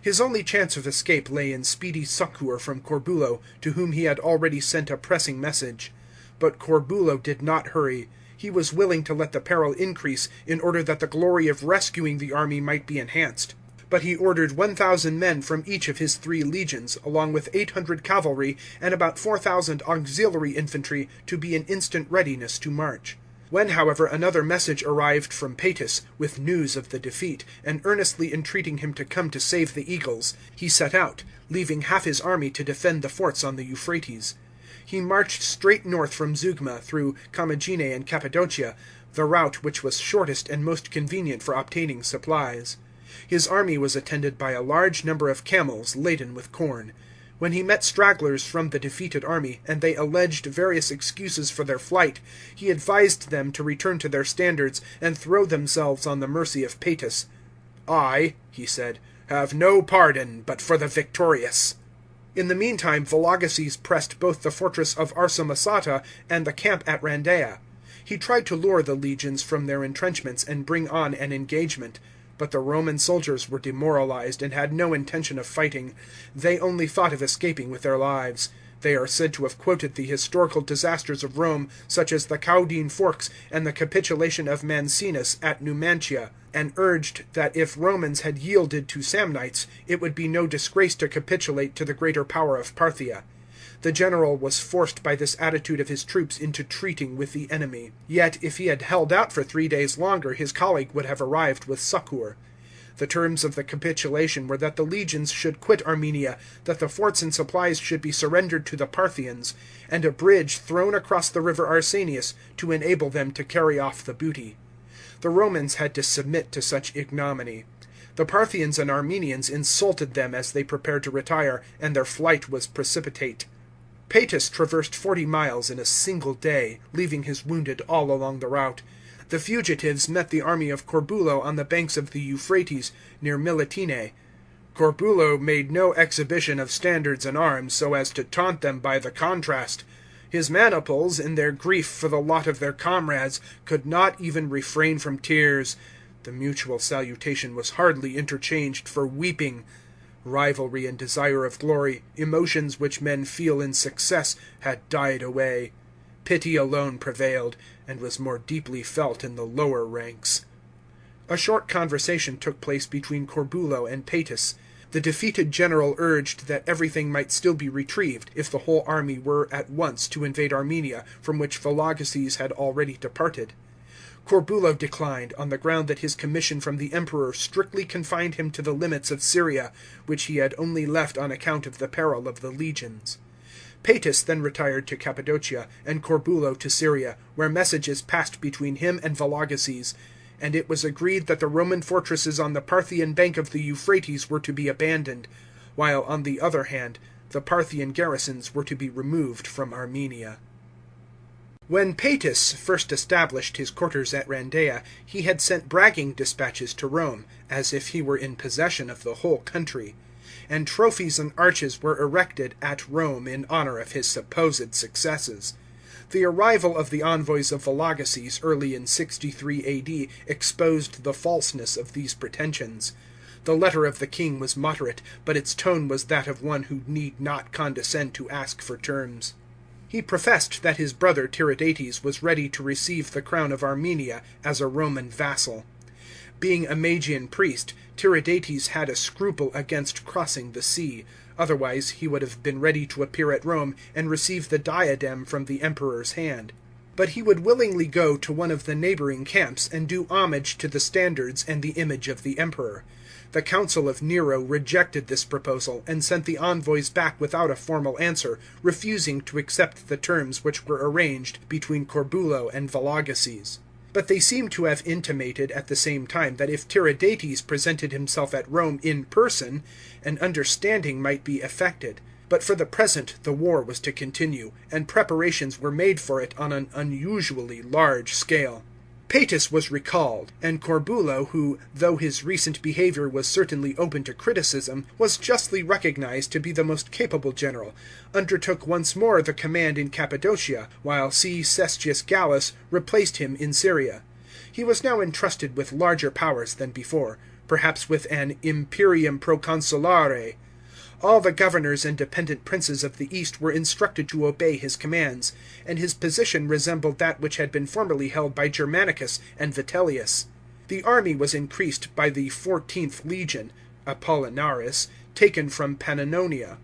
His only chance of escape lay in speedy succour from Corbulo, to whom he had already sent a pressing message. But Corbulo did not hurry. He was willing to let the peril increase, in order that the glory of rescuing the army might be enhanced. But he ordered 1,000 men from each of his 3 legions, along with 800 cavalry and about 4,000 auxiliary infantry, to be in instant readiness to march. When, however, another message arrived from Paetus, with news of the defeat, and earnestly entreating him to come to save the eagles, he set out, leaving half his army to defend the forts on the Euphrates. He marched straight north from Zeugma through Commagene and Cappadocia, the route which was shortest and most convenient for obtaining supplies. His army was attended by a large number of camels laden with corn. When he met stragglers from the defeated army, and they alleged various excuses for their flight, he advised them to return to their standards and throw themselves on the mercy of Paetus. "I," he said, "have no pardon but for the victorious." In the meantime Vologases pressed both the fortress of Arsamosata and the camp at Rhandaea. He tried to lure the legions from their entrenchments and bring on an engagement. But the Roman soldiers were demoralized, and had no intention of fighting. They only thought of escaping with their lives. They are said to have quoted the historical disasters of Rome, such as the Caudine Forks and the capitulation of Mancinus at Numantia, and urged that if Romans had yielded to Samnites, it would be no disgrace to capitulate to the greater power of Parthia. The general was forced by this attitude of his troops into treating with the enemy. Yet, if he had held out for 3 days longer, his colleague would have arrived with succour. The terms of the capitulation were that the legions should quit Armenia, that the forts and supplies should be surrendered to the Parthians, and a bridge thrown across the river Arsanius to enable them to carry off the booty. The Romans had to submit to such ignominy. The Parthians and Armenians insulted them as they prepared to retire, and their flight was precipitate. Paetus traversed 40 miles in a single day, leaving his wounded all along the route. The fugitives met the army of Corbulo on the banks of the Euphrates, near Miletine. Corbulo made no exhibition of standards and arms, so as to taunt them by the contrast. His maniples, in their grief for the lot of their comrades, could not even refrain from tears. The mutual salutation was hardly interchanged for weeping. Rivalry and desire of glory, emotions which men feel in success, had died away. Pity alone prevailed, and was more deeply felt in the lower ranks. A short conversation took place between Corbulo and Paetus. The defeated general urged that everything might still be retrieved, if the whole army were at once to invade Armenia, from which Vologases had already departed. Corbulo declined, on the ground that his commission from the emperor strictly confined him to the limits of Syria, which he had only left on account of the peril of the legions. Paetus then retired to Cappadocia, and Corbulo to Syria, where messages passed between him and Vologases, and it was agreed that the Roman fortresses on the Parthian bank of the Euphrates were to be abandoned, while, on the other hand, the Parthian garrisons were to be removed from Armenia. When Paetus first established his quarters at Rhandaea, he had sent bragging dispatches to Rome, as if he were in possession of the whole country. And trophies and arches were erected at Rome in honour of his supposed successes. The arrival of the envoys of Vologases early in 63 A.D. exposed the falseness of these pretensions. The letter of the king was moderate, but its tone was that of one who need not condescend to ask for terms. He professed that his brother Tiridates was ready to receive the crown of Armenia as a Roman vassal. Being a Magian priest, Tiridates had a scruple against crossing the sea, otherwise he would have been ready to appear at Rome and receive the diadem from the emperor's hand. But he would willingly go to one of the neighbouring camps and do homage to the standards and the image of the emperor. The council of Nero rejected this proposal, and sent the envoys back without a formal answer, refusing to accept the terms which were arranged between Corbulo and Vologases. But they seem to have intimated at the same time that if Tiridates presented himself at Rome in person, an understanding might be effected. But for the present the war was to continue, and preparations were made for it on an unusually large scale. Paetus was recalled, and Corbulo, who, though his recent behaviour was certainly open to criticism, was justly recognized to be the most capable general, undertook once more the command in Cappadocia, while C. Cestius Gallus replaced him in Syria. He was now entrusted with larger powers than before, perhaps with an imperium proconsulare. All the governors and dependent princes of the East were instructed to obey his commands, and his position resembled that which had been formerly held by Germanicus and Vitellius. The army was increased by the 14th legion, Apollinaris, taken from Pannonia.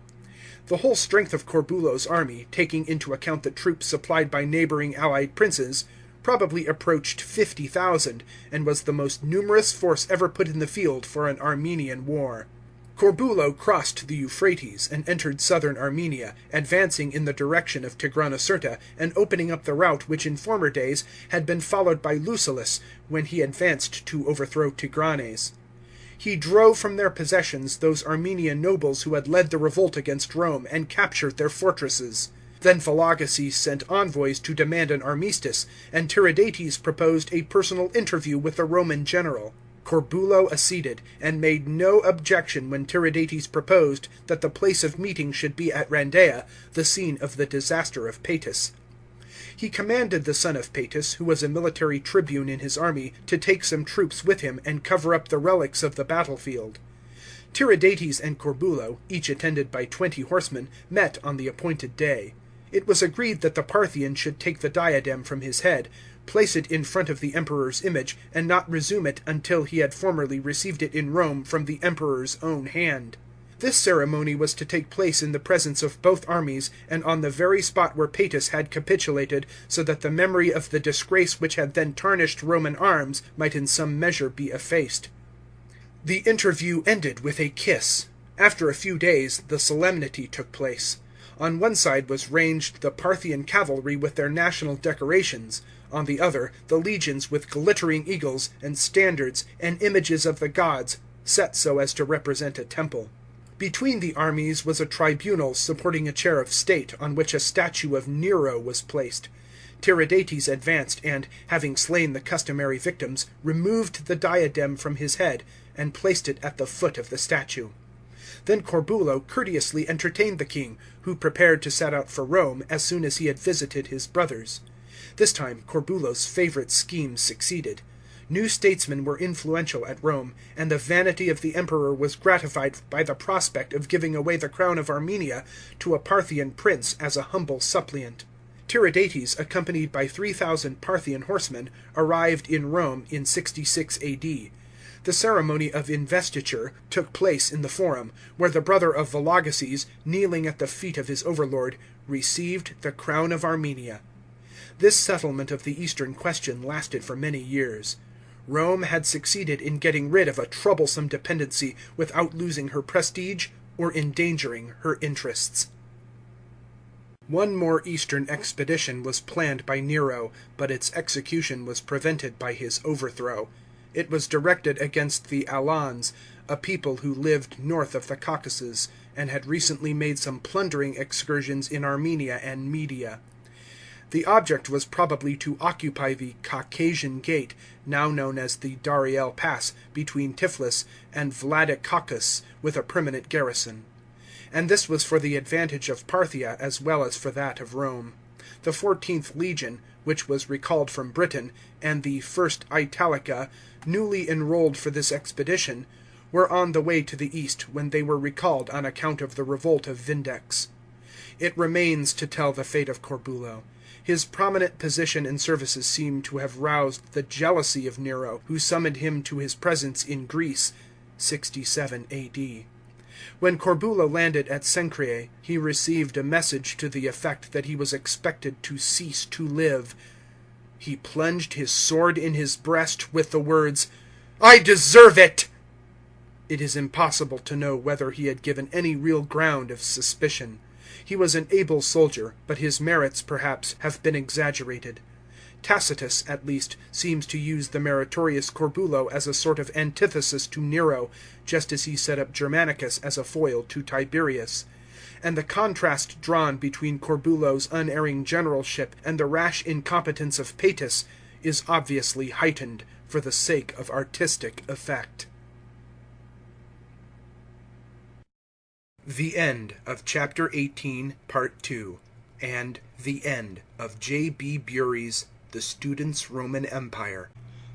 The whole strength of Corbulo's army, taking into account the troops supplied by neighbouring allied princes, probably approached 50,000, and was the most numerous force ever put in the field for an Armenian war. Corbulo crossed the Euphrates and entered southern Armenia, advancing in the direction of Tigranocerta, and opening up the route which in former days had been followed by Lucullus when he advanced to overthrow Tigranes. He drove from their possessions those Armenian nobles who had led the revolt against Rome, and captured their fortresses. Then Vologases sent envoys to demand an armistice, and Tiridates proposed a personal interview with the Roman general. Corbulo acceded, and made no objection when Tiridates proposed that the place of meeting should be at Rhandaea, the scene of the disaster of Paetus. He commanded the son of Paetus, who was a military tribune in his army, to take some troops with him and cover up the relics of the battlefield. Tiridates and Corbulo, each attended by 20 horsemen, met on the appointed day. It was agreed that the Parthian should take the diadem from his head, place it in front of the emperor's image, and not resume it until he had formerly received it in Rome from the emperor's own hand. This ceremony was to take place in the presence of both armies, and on the very spot where Paetus had capitulated, so that the memory of the disgrace which had then tarnished Roman arms might in some measure be effaced. The interview ended with a kiss. After a few days the solemnity took place. On one side was ranged the Parthian cavalry with their national decorations, on the other the legions with glittering eagles, and standards, and images of the gods, set so as to represent a temple. Between the armies was a tribunal supporting a chair of state, on which a statue of Nero was placed. Tiridates advanced, and, having slain the customary victims, removed the diadem from his head, and placed it at the foot of the statue. Then Corbulo courteously entertained the king, who prepared to set out for Rome as soon as he had visited his brothers. This time Corbulo's favourite scheme succeeded. New statesmen were influential at Rome, and the vanity of the emperor was gratified by the prospect of giving away the crown of Armenia to a Parthian prince as a humble suppliant. Tiridates, accompanied by 3,000 Parthian horsemen, arrived in Rome in 66 A.D. The ceremony of investiture took place in the Forum, where the brother of Vologases, kneeling at the feet of his overlord, received the crown of Armenia. This settlement of the Eastern question lasted for many years. Rome had succeeded in getting rid of a troublesome dependency without losing her prestige or endangering her interests. One more eastern expedition was planned by Nero, but its execution was prevented by his overthrow. It was directed against the Alans, a people who lived north of the Caucasus, and had recently made some plundering excursions in Armenia and Media. The object was probably to occupy the Caucasian Gate, now known as the Dariel Pass, between Tiflis and Vladikaukas, with a permanent garrison. And this was for the advantage of Parthia as well as for that of Rome. The 14th legion, which was recalled from Britain, and the 1st Italica, newly enrolled for this expedition, were on the way to the east when they were recalled on account of the revolt of Vindex. It remains to tell the fate of Corbulo. His prominent position and services seem to have roused the jealousy of Nero, who summoned him to his presence in Greece, 67 A.D. When Corbulo landed at Cenchreae, he received a message to the effect that he was expected to cease to live. He plunged his sword in his breast with the words, "I deserve it!" It is impossible to know whether he had given any real ground of suspicion. He was an able soldier, but his merits, perhaps, have been exaggerated. Tacitus, at least, seems to use the meritorious Corbulo as a sort of antithesis to Nero, just as he set up Germanicus as a foil to Tiberius. And the contrast drawn between Corbulo's unerring generalship and the rash incompetence of Paetus is obviously heightened for the sake of artistic effect. The end of Chapter 18, Part 2, and the end of J.B. Bury's The Student's Roman Empire.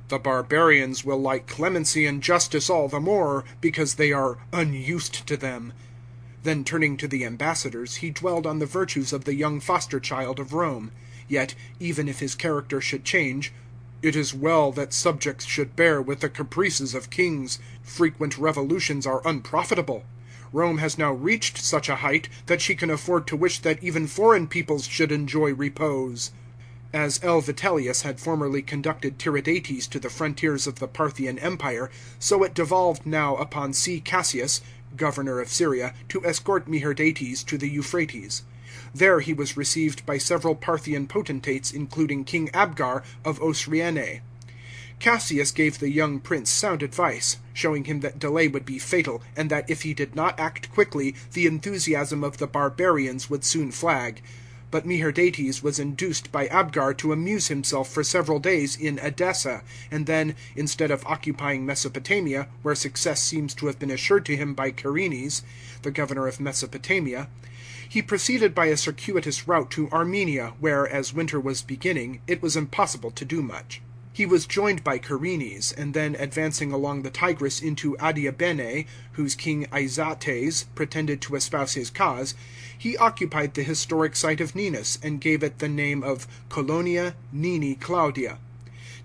The barbarians will like clemency and justice all the more, because they are unused to them. Then turning to the ambassadors, he dwelled on the virtues of the young foster-child of Rome. Yet, even if his character should change, "It is well that subjects should bear with the caprices of kings. Frequent revolutions are unprofitable. Rome has now reached such a height that she can afford to wish that even foreign peoples should enjoy repose." As L. Vitellius had formerly conducted Tiridates to the frontiers of the Parthian Empire, so it devolved now upon C. Cassius, governor of Syria, to escort Meherdates to the Euphrates. There he was received by several Parthian potentates, including King Abgar of Osroene. Cassius gave the young prince sound advice, showing him that delay would be fatal, and that if he did not act quickly, the enthusiasm of the barbarians would soon flag. But Meherdates was induced by Abgar to amuse himself for several days in Edessa, and then, instead of occupying Mesopotamia, where success seems to have been assured to him by Carenes, the governor of Mesopotamia, he proceeded by a circuitous route to Armenia, where, as winter was beginning, it was impossible to do much. He was joined by Carenes, and then advancing along the Tigris into Adiabene, whose king Isates pretended to espouse his cause, he occupied the historic site of Ninus, and gave it the name of Colonia Nini Claudia.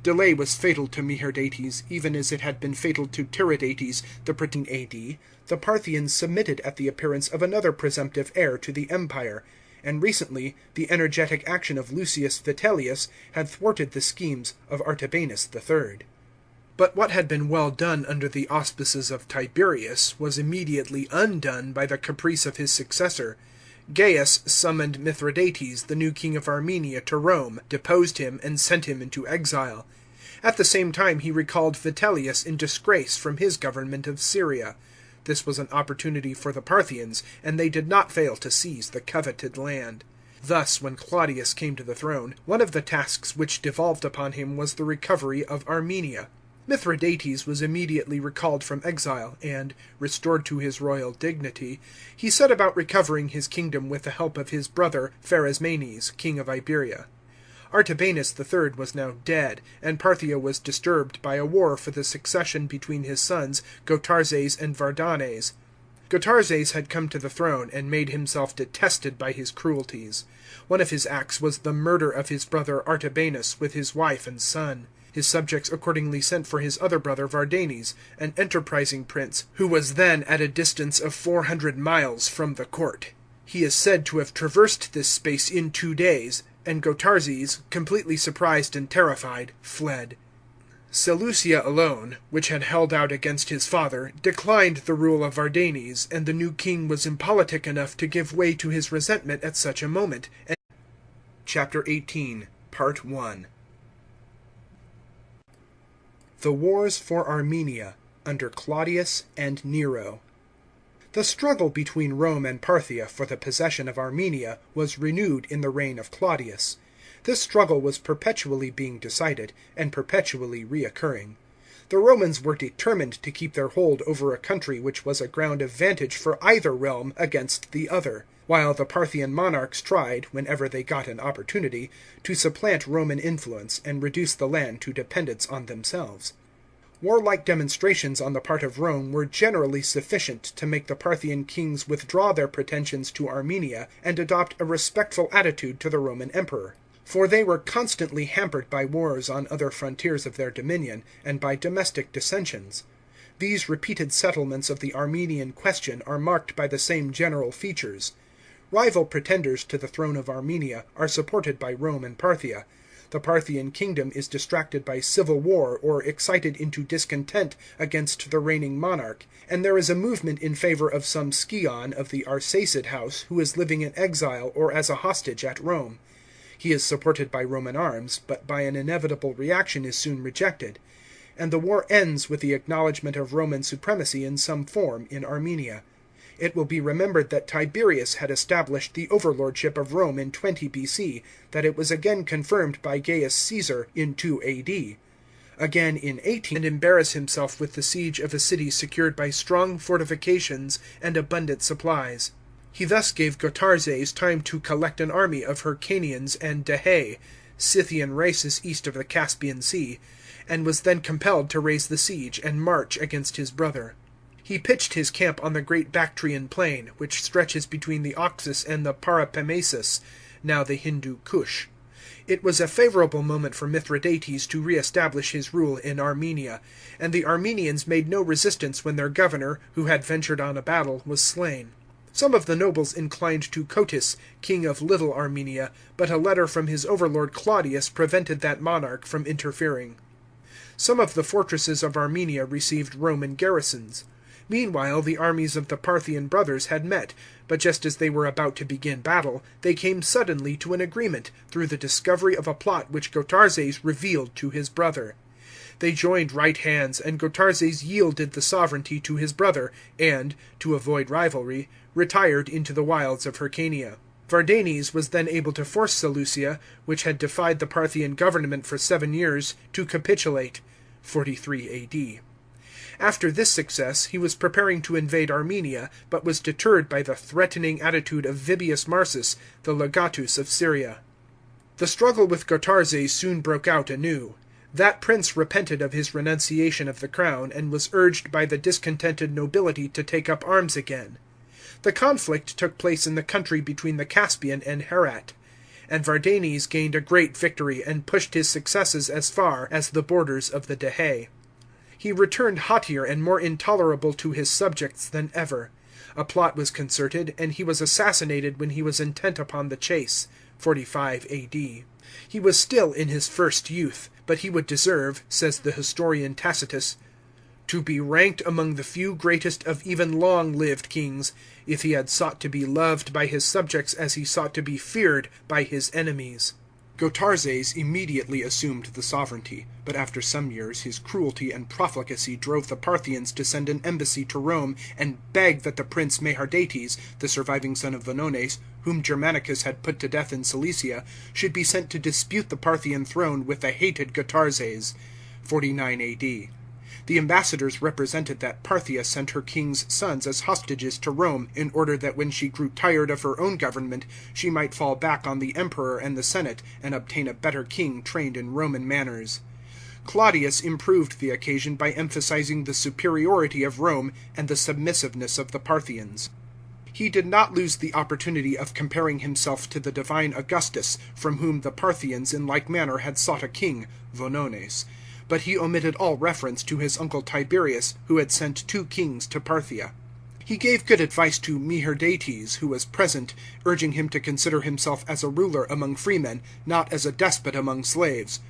Delay was fatal to Meherdates, even as it had been fatal to Tiridates, the pretending AD. The Parthians submitted at the appearance of another presumptive heir to the empire, and recently the energetic action of Lucius Vitellius had thwarted the schemes of Artabanus III. But what had been well done under the auspices of Tiberius was immediately undone by the caprice of his successor. Gaius summoned Mithridates, the new king of Armenia, to Rome, deposed him, and sent him into exile. At the same time he recalled Vitellius in disgrace from his government of Syria. This was an opportunity for the Parthians, and they did not fail to seize the coveted land. Thus, when Claudius came to the throne, one of the tasks which devolved upon him was the recovery of Armenia. Mithridates was immediately recalled from exile, and, restored to his royal dignity, he set about recovering his kingdom with the help of his brother Pharasmanes, king of Iberia. Artabanus III was now dead, and Parthia was disturbed by a war for the succession between his sons Gotarzes and Vardanes. Gotarzes had come to the throne, and made himself detested by his cruelties. One of his acts was the murder of his brother Artabanus with his wife and son. His subjects accordingly sent for his other brother Vardanes, an enterprising prince, who was then at a distance of 400 miles from the court. He is said to have traversed this space in 2 days, and Gotarzes, completely surprised and terrified, fled. Seleucia alone, which had held out against his father, declined the rule of Vardanes, and the new king was impolitic enough to give way to his resentment at such a moment. Chapter 18, Part 1. The Wars for Armenia, under Claudius and Nero. The struggle between Rome and Parthia for the possession of Armenia was renewed in the reign of Claudius. This struggle was perpetually being decided, and perpetually reoccurring. The Romans were determined to keep their hold over a country which was a ground of vantage for either realm against the other, while the Parthian monarchs tried, whenever they got an opportunity, to supplant Roman influence and reduce the land to dependence on themselves. Warlike demonstrations on the part of Rome were generally sufficient to make the Parthian kings withdraw their pretensions to Armenia and adopt a respectful attitude to the Roman emperor. For they were constantly hampered by wars on other frontiers of their dominion, and by domestic dissensions. These repeated settlements of the Armenian question are marked by the same general features. Rival pretenders to the throne of Armenia are supported by Rome and Parthia. The Parthian kingdom is distracted by civil war or excited into discontent against the reigning monarch, and there is a movement in favour of some scion of the Arsacid house who is living in exile or as a hostage at Rome. He is supported by Roman arms, but by an inevitable reaction is soon rejected, and the war ends with the acknowledgment of Roman supremacy in some form in Armenia. It will be remembered that Tiberius had established the overlordship of Rome in 20 B.C., that it was again confirmed by Gaius Caesar in 2 A.D. Again in 18, and embarrass himself with the siege of a city secured by strong fortifications and abundant supplies. He thus gave Gotarzes time to collect an army of Hyrcanians and Dahae, Scythian races east of the Caspian Sea, and was then compelled to raise the siege and march against his brother. He pitched his camp on the great Bactrian plain, which stretches between the Oxus and the Paropamisus, now the Hindu Kush. It was a favourable moment for Mithridates to re-establish his rule in Armenia, and the Armenians made no resistance when their governor, who had ventured on a battle, was slain. Some of the nobles inclined to Cotys, king of Little Armenia, but a letter from his overlord Claudius prevented that monarch from interfering. Some of the fortresses of Armenia received Roman garrisons. Meanwhile the armies of the Parthian brothers had met, but just as they were about to begin battle, they came suddenly to an agreement, through the discovery of a plot which Gotarzes revealed to his brother. They joined right hands, and Gotarzes yielded the sovereignty to his brother, and, to avoid rivalry, retired into the wilds of Hyrcania. Vardanes was then able to force Seleucia, which had defied the Parthian government for 7 years, to capitulate. 43 A.D. After this success, he was preparing to invade Armenia, but was deterred by the threatening attitude of Vibius Marsus, the legatus of Syria. The struggle with Gotarzes soon broke out anew. That prince repented of his renunciation of the crown, and was urged by the discontented nobility to take up arms again. The conflict took place in the country between the Caspian and Herat, and Vardanes gained a great victory, and pushed his successes as far as the borders of the Dahé. He returned haughtier and more intolerable to his subjects than ever. A plot was concerted, and he was assassinated when he was intent upon the chase. 45 A.D. He was still in his first youth, but he would deserve, says the historian Tacitus, to be ranked among the few greatest of even long-lived kings, if he had sought to be loved by his subjects as he sought to be feared by his enemies. Gotarzes immediately assumed the sovereignty, but after some years his cruelty and profligacy drove the Parthians to send an embassy to Rome and beg that the prince Meherdates, the surviving son of Vonones, whom Germanicus had put to death in Cilicia, should be sent to dispute the Parthian throne with the hated Gotarzes. 49 A.D. The ambassadors represented that Parthia sent her king's sons as hostages to Rome, in order that when she grew tired of her own government, she might fall back on the emperor and the senate, and obtain a better king trained in Roman manners. Claudius improved the occasion by emphasizing the superiority of Rome and the submissiveness of the Parthians. He did not lose the opportunity of comparing himself to the divine Augustus, from whom the Parthians in like manner had sought a king, Vonones. But he omitted all reference to his uncle Tiberius, who had sent 2 kings to Parthia. He gave good advice to Meherdates, who was present, urging him to consider himself as a ruler among freemen, not as a despot among slaves.